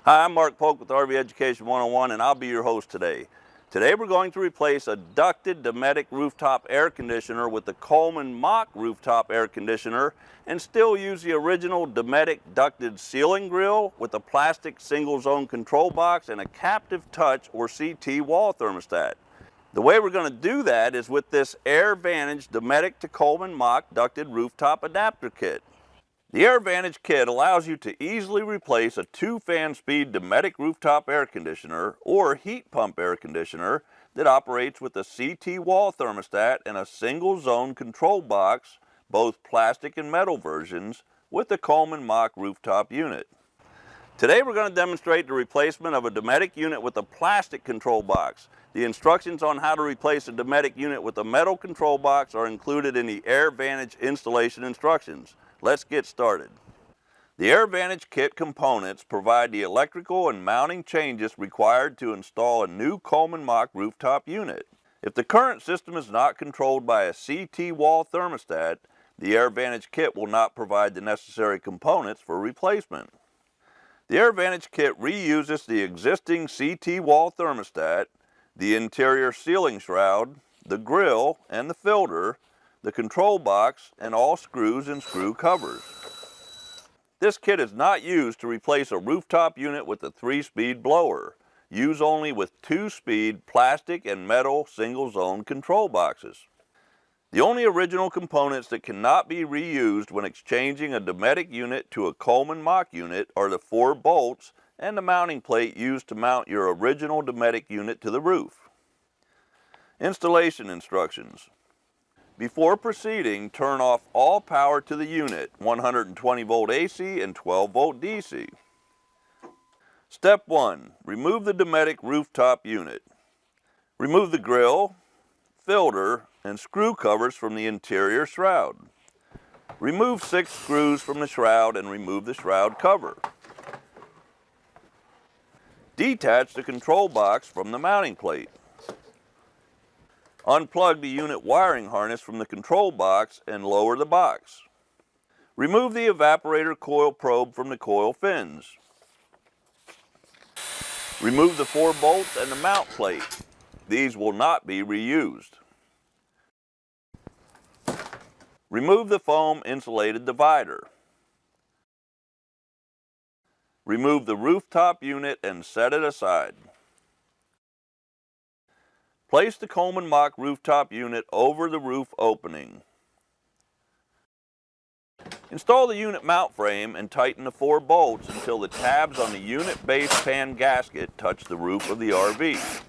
Hi, I'm Mark Polk with RV Education 101 and I'll be your host today. Today we're going to replace a ducted Dometic rooftop air conditioner with the Coleman-Mach rooftop air conditioner and still use the original Dometic ducted ceiling grille with a plastic single zone control box and a captive touch or CT wall thermostat. The way we're going to do that is with this AIR-VANTAGE Dometic to Coleman-Mach ducted rooftop adapter kit. The AIR-VANTAGE kit allows you to easily replace a 2-fan speed Dometic rooftop air conditioner or heat pump air conditioner that operates with a CT wall thermostat and a single zone control box, both plastic and metal versions, with the Coleman-Mach rooftop unit. Today we're going to demonstrate the replacement of a Dometic unit with a plastic control box. The instructions on how to replace a Dometic unit with a metal control box are included in the AIR-VANTAGE installation instructions. Let's get started. The AIR-VANTAGE kit components provide the electrical and mounting changes required to install a new Coleman-Mach rooftop unit. If the current system is not controlled by a CT wall thermostat, the AIR-VANTAGE kit will not provide the necessary components for replacement. The AIR-VANTAGE kit reuses the existing CT wall thermostat, the interior ceiling shroud, the grille and the filter, the control box, and all screws and screw covers. This kit is not used to replace a rooftop unit with a 3-speed blower. Use only with 2-speed plastic and metal single-zone control boxes. The only original components that cannot be reused when exchanging a Dometic unit to a Coleman-Mach unit are the 4 bolts and the mounting plate used to mount your original Dometic unit to the roof. Installation instructions. Before proceeding, turn off all power to the unit, 120 volt AC and 12 volt DC. Step 1. Remove the Dometic rooftop unit. Remove the grille, filter, and screw covers from the interior shroud. Remove 6 screws from the shroud and remove the shroud cover. Detach the control box from the mounting plate. Unplug the unit wiring harness from the control box and lower the box. Remove the evaporator coil probe from the coil fins. Remove the 4 bolts and the mount plate. These will not be reused. Remove the foam insulated divider. Remove the rooftop unit and set it aside. Place the Coleman-Mach rooftop unit over the roof opening. Install the unit mount frame and tighten the 4 bolts until the tabs on the unit base pan gasket touch the roof of the RV.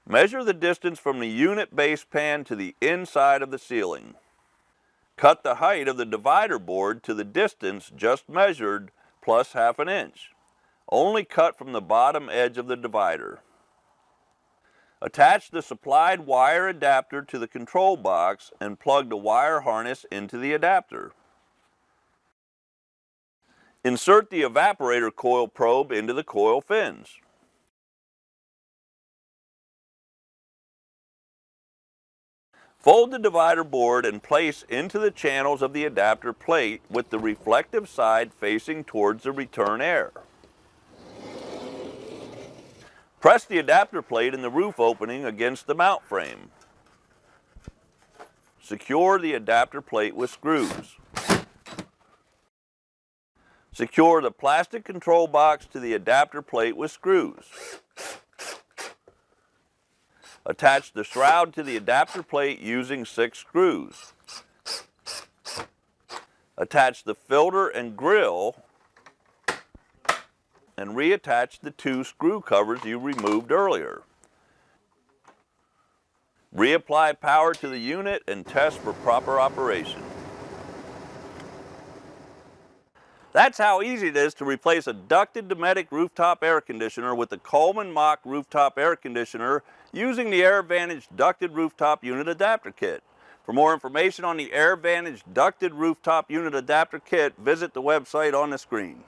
Measure the distance from the unit base pan to the inside of the ceiling. Cut the height of the divider board to the distance just measured plus ½ inch. Only cut from the bottom edge of the divider. Attach the supplied wire adapter to the control box and plug the wire harness into the adapter. Insert the evaporator coil probe into the coil fins. Fold the divider board and place into the channels of the adapter plate with the reflective side facing towards the return air. Press the adapter plate in the roof opening against the mount frame. Secure the adapter plate with screws. Secure the plastic control box to the adapter plate with screws. Attach the shroud to the adapter plate using 6 screws. Attach the filter and grille and reattach the 2 screw covers you removed earlier. Reapply power to the unit and test for proper operation. That's how easy it is to replace a ducted Dometic rooftop air conditioner with the Coleman-Mach rooftop air conditioner using the AIR-VANTAGE ducted rooftop unit adapter kit. For more information on the AIR-VANTAGE ducted rooftop unit adapter kit, visit the website on the screen.